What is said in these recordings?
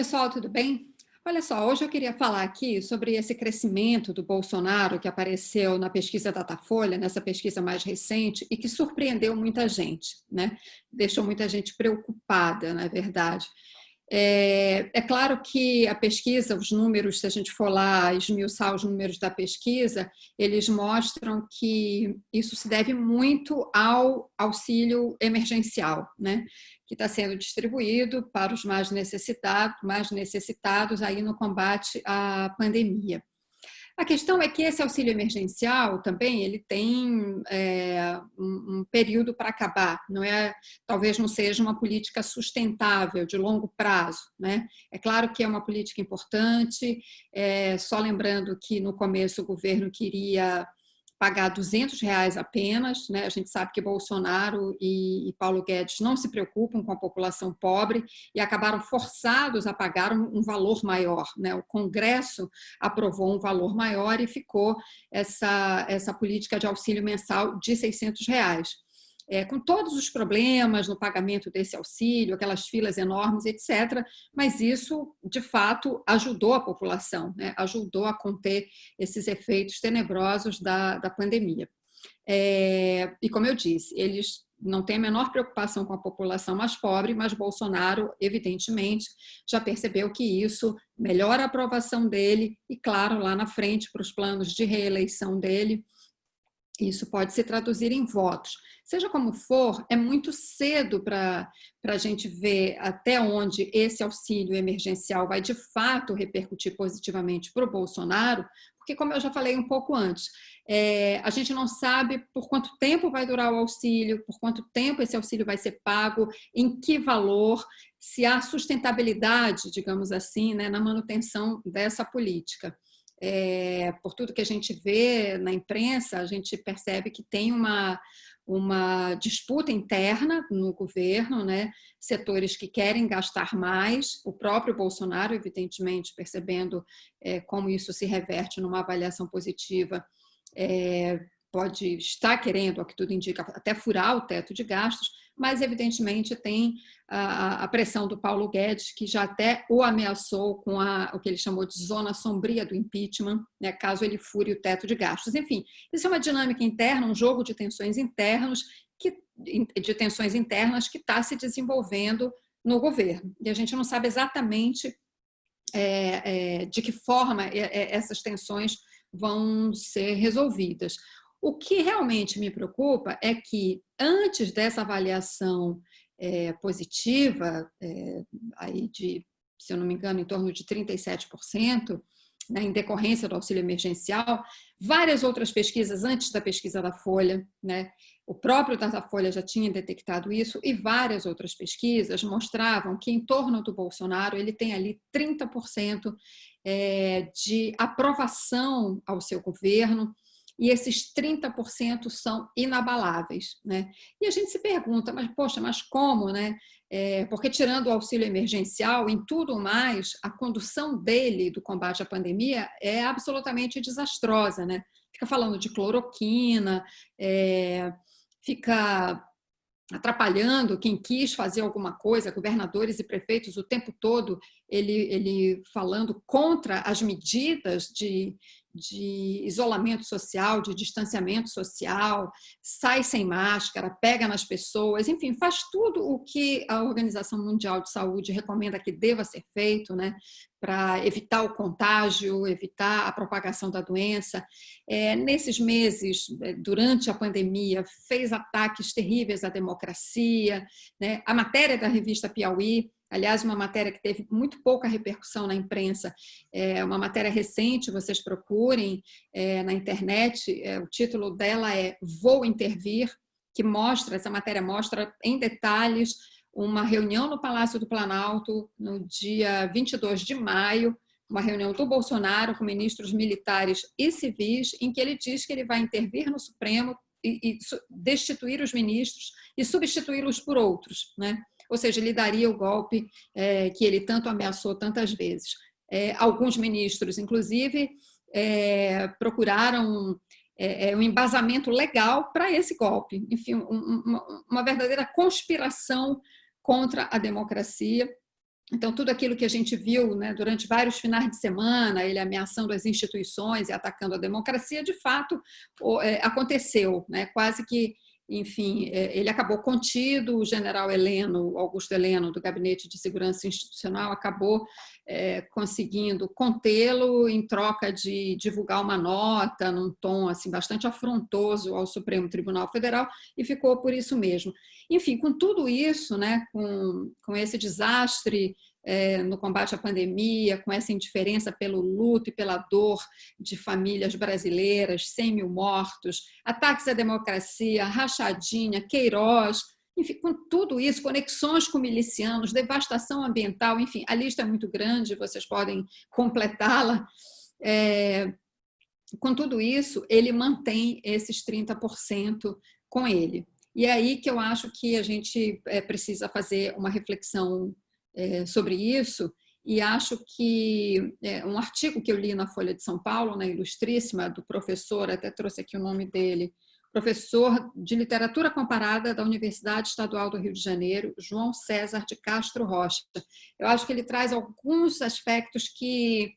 Pessoal, tudo bem? Olha só, hoje eu queria falar aqui sobre esse crescimento do Bolsonaro que apareceu na pesquisa Datafolha, nessa pesquisa mais recente, e que surpreendeu muita gente, né? Deixou muita gente preocupada, na verdade. É claro que a pesquisa, os números, se a gente for lá esmiuçar os números da pesquisa, eles mostram que isso se deve muito ao auxílio emergencial, né? Que está sendo distribuído para os mais necessitados aí no combate à pandemia. A questão é que esse auxílio emergencial também ele tem um período para acabar, não é? Talvez não seja uma política sustentável de longo prazo, né? É claro que é uma política importante, só lembrando que no começo o governo queria pagar R$ 200 apenas, né? A gente sabe que Bolsonaro e Paulo Guedes não se preocupam com a população pobre e acabaram forçados a pagar um valor maior, né? O Congresso aprovou um valor maior e ficou essa política de auxílio mensal de R$ 600. Com todos os problemas no pagamento desse auxílio, aquelas filas enormes, etc., mas isso, de fato, ajudou a população, né? Ajudou a conter esses efeitos tenebrosos da pandemia. E, como eu disse, eles não têm a menor preocupação com a população mais pobre, mas Bolsonaro, evidentemente, já percebeu que isso melhora a aprovação dele e, claro, lá na frente, para os planos de reeleição dele, isso pode se traduzir em votos. Seja como for, é muito cedo para a gente ver até onde esse auxílio emergencial vai de fato repercutir positivamente para o Bolsonaro, porque, como eu já falei um pouco antes, a gente não sabe por quanto tempo vai durar o auxílio, por quanto tempo esse auxílio vai ser pago, em que valor, se há sustentabilidade, digamos assim, né, na manutenção dessa política. Por tudo que a gente vê na imprensa, a gente percebe que tem uma disputa interna no governo, né? Setores que querem gastar mais, o próprio Bolsonaro, evidentemente, percebendo como isso se reverte numa avaliação positiva, pode estar querendo, ao que tudo indica, até furar o teto de gastos, mas evidentemente tem a pressão do Paulo Guedes, que já até o ameaçou com o que ele chamou de zona sombria do impeachment, né, caso ele fure o teto de gastos. Enfim, isso é uma dinâmica interna, um jogo de tensões internas que está se desenvolvendo no governo. E a gente não sabe exatamente de que forma essas tensões vão ser resolvidas. O que realmente me preocupa é que, antes dessa avaliação positiva, aí de, se eu não me engano, em torno de 37%, né, em decorrência do auxílio emergencial, várias outras pesquisas antes da pesquisa da Folha, né, o próprio Datafolha já tinha detectado isso, e várias outras pesquisas mostravam que, em torno do Bolsonaro, ele tem ali 30% de aprovação ao seu governo, e esses 30% são inabaláveis, né? E a gente se pergunta, mas poxa, mas como, né? Porque, tirando o auxílio emergencial, em tudo mais, a condução dele do combate à pandemia é absolutamente desastrosa, né? Fica falando de cloroquina, fica atrapalhando quem quis fazer alguma coisa, governadores e prefeitos o tempo todo, ele falando contra as medidas de isolamento social, de distanciamento social, sai sem máscara, pega nas pessoas, enfim, faz tudo o que a Organização Mundial de Saúde recomenda que deva ser feito, né, para evitar o contágio, evitar a propagação da doença. Nesses meses, durante a pandemia, fez ataques terríveis à democracia, né? A matéria da revista Piauí, aliás, uma matéria que teve muito pouca repercussão na imprensa, uma matéria recente, vocês procurem na internet, o título dela é Vou Intervir, que mostra, essa matéria mostra em detalhes uma reunião no Palácio do Planalto no dia 22 de maio, uma reunião do Bolsonaro com ministros militares e civis, em que ele diz que ele vai intervir no Supremo e destituir os ministros e substituí-los por outros, né? Ou seja, ele daria o golpe que ele tanto ameaçou tantas vezes. Alguns ministros, inclusive, procuraram um embasamento legal para esse golpe. Enfim, uma verdadeira conspiração contra a democracia. Então, tudo aquilo que a gente viu, né, durante vários finais de semana, ele ameaçando as instituições e atacando a democracia, de fato, aconteceu, né? Quase que, enfim, ele acabou contido, o general Heleno, Augusto Heleno, do Gabinete de Segurança Institucional, acabou conseguindo contê-lo em troca de divulgar uma nota num tom assim, bastante afrontoso ao Supremo Tribunal Federal, e ficou por isso mesmo. Enfim, com tudo isso, né, com esse desastre no combate à pandemia, com essa indiferença pelo luto e pela dor de famílias brasileiras, 100 mil mortos, ataques à democracia, rachadinha, Queiroz, enfim, com tudo isso, conexões com milicianos, devastação ambiental, enfim, a lista é muito grande, vocês podem completá-la. Com tudo isso, ele mantém esses 30% com ele. E é aí que eu acho que a gente precisa fazer uma reflexão sobre isso, e acho que um artigo que eu li na Folha de São Paulo, na Ilustríssima, do professor, até trouxe aqui o nome dele, professor de literatura comparada da Universidade Estadual do Rio de Janeiro, João César de Castro Rocha. Eu acho que ele traz alguns aspectos que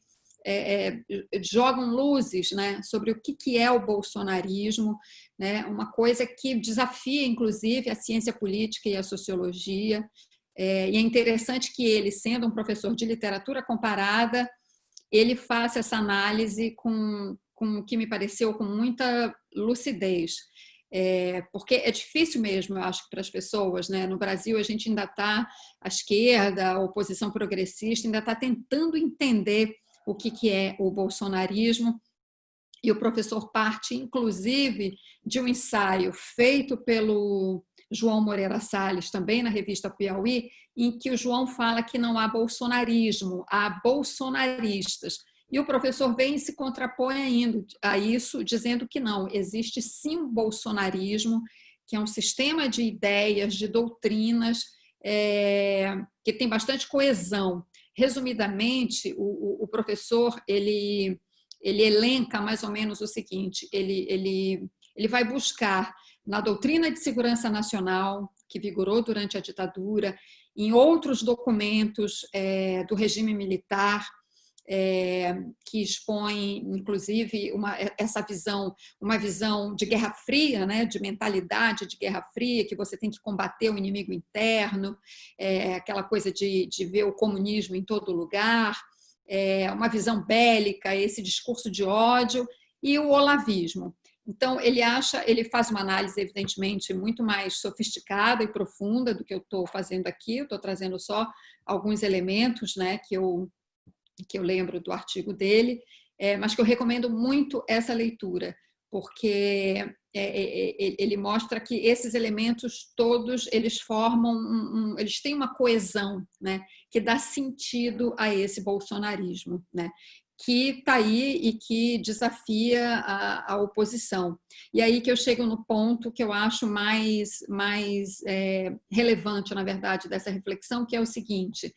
jogam luzes, né, sobre o que é o bolsonarismo, né, uma coisa que desafia, inclusive, a ciência política e a sociologia. E é interessante que ele, sendo um professor de literatura comparada, ele faça essa análise com o que me pareceu com muita lucidez. Porque é difícil mesmo, eu acho, para as pessoas, né? No Brasil, a gente ainda está, a esquerda, a oposição progressista, ainda está tentando entender o que é o bolsonarismo, e o professor parte, inclusive, de um ensaio feito pelo João Moreira Salles, também na revista Piauí, em que o João fala que não há bolsonarismo, há bolsonaristas. E o professor vem e se contrapõe ainda a isso, dizendo que não, existe sim um bolsonarismo, que é um sistema de ideias, de doutrinas, que tem bastante coesão. Resumidamente, o professor ele elenca mais ou menos o seguinte: ele vai buscar na doutrina de segurança nacional, que vigorou durante a ditadura, em outros documentos do regime militar, que expõe, inclusive, essa visão, uma visão de Guerra Fria, né, de mentalidade de Guerra Fria, que você tem que combater o inimigo interno, aquela coisa de ver o comunismo em todo lugar, uma visão bélica, esse discurso de ódio, e o olavismo. Então, ele faz uma análise, evidentemente, muito mais sofisticada e profunda do que eu estou fazendo aqui, eu estou trazendo só alguns elementos, né, que eu lembro do artigo dele, mas que eu recomendo muito essa leitura, porque ele mostra que esses elementos todos, eles formam, eles têm uma coesão, né, que dá sentido a esse bolsonarismo, né, que está aí e que desafia a oposição. E aí que eu chego no ponto que eu acho mais relevante, na verdade, dessa reflexão, que é o seguinte: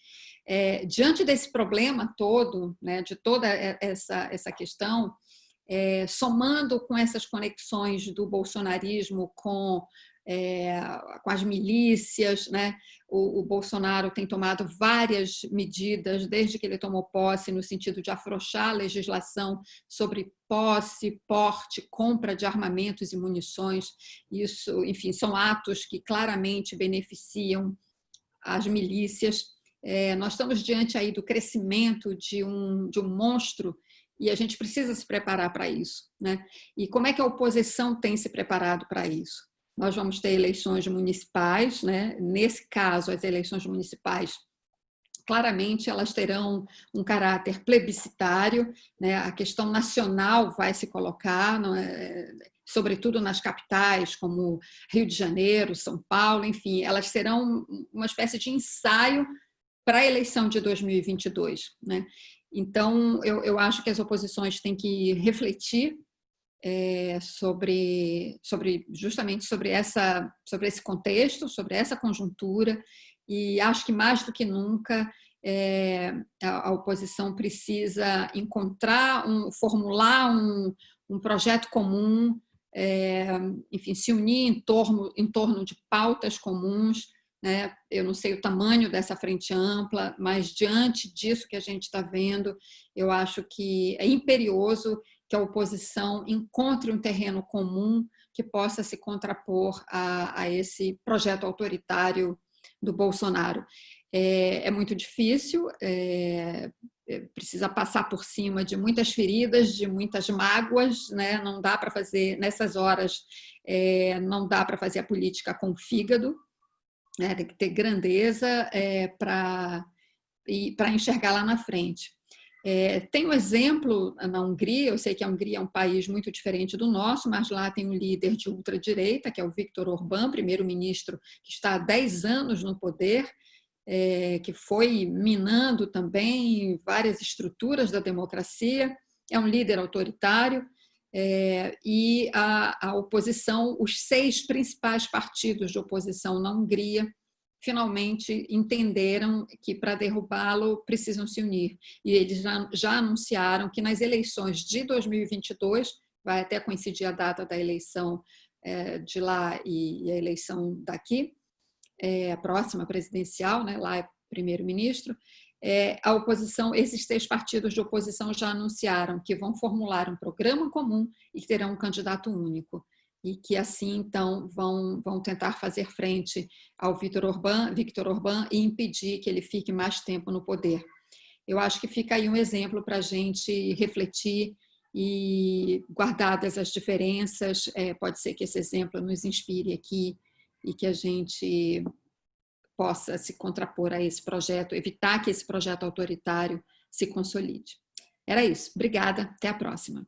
diante desse problema todo, né, de toda essa questão, somando com essas conexões do bolsonarismo com as milícias, né? O Bolsonaro tem tomado várias medidas desde que ele tomou posse no sentido de afrouxar a legislação sobre posse, porte, compra de armamentos e munições. Isso, enfim, são atos que claramente beneficiam as milícias. Nós estamos diante aí do crescimento de um monstro, e a gente precisa se preparar para isso, né? E como é que a oposição tem se preparado para isso? Nós vamos ter eleições municipais, né? Nesse caso, as eleições municipais, claramente, elas terão um caráter plebiscitário, né? A questão nacional vai se colocar, não é? Sobretudo nas capitais, como Rio de Janeiro, São Paulo, enfim, elas serão uma espécie de ensaio para a eleição de 2022, né? Então, eu acho que as oposições têm que refletir justamente sobre esse contexto, sobre essa conjuntura, e acho que mais do que nunca a oposição precisa formular um projeto comum, enfim, se unir em torno de pautas comuns, né? Eu não sei o tamanho dessa frente ampla, mas diante disso que a gente está vendo, eu acho que é imperioso que a oposição encontre um terreno comum que possa se contrapor a esse projeto autoritário do Bolsonaro. É muito difícil, precisa passar por cima de muitas feridas, de muitas mágoas, né? Não dá para fazer, nessas horas, não dá para fazer a política com o fígado, né? Tem que ter grandeza para enxergar lá na frente. Tem um exemplo na Hungria, eu sei que a Hungria é um país muito diferente do nosso, mas lá tem um líder de ultradireita, que é o Viktor Orbán, primeiro-ministro que está há 10 anos no poder, que foi minando também várias estruturas da democracia, é um líder autoritário, e a oposição, os 6 principais partidos de oposição na Hungria, finalmente entenderam que para derrubá-lo precisam se unir. E eles já anunciaram que nas eleições de 2022, vai até coincidir a data da eleição de lá e a eleição daqui, a próxima presidencial, né, lá é primeiro-ministro, a oposição, esses 6 partidos de oposição já anunciaram que vão formular um programa comum e que terão um candidato único. E que assim, então, vão tentar fazer frente ao Viktor Orbán e impedir que ele fique mais tempo no poder. Eu acho que fica aí um exemplo para a gente refletir e, guardadas as diferenças, pode ser que esse exemplo nos inspire aqui e que a gente possa se contrapor a esse projeto, evitar que esse projeto autoritário se consolide. Era isso. Obrigada. Até a próxima.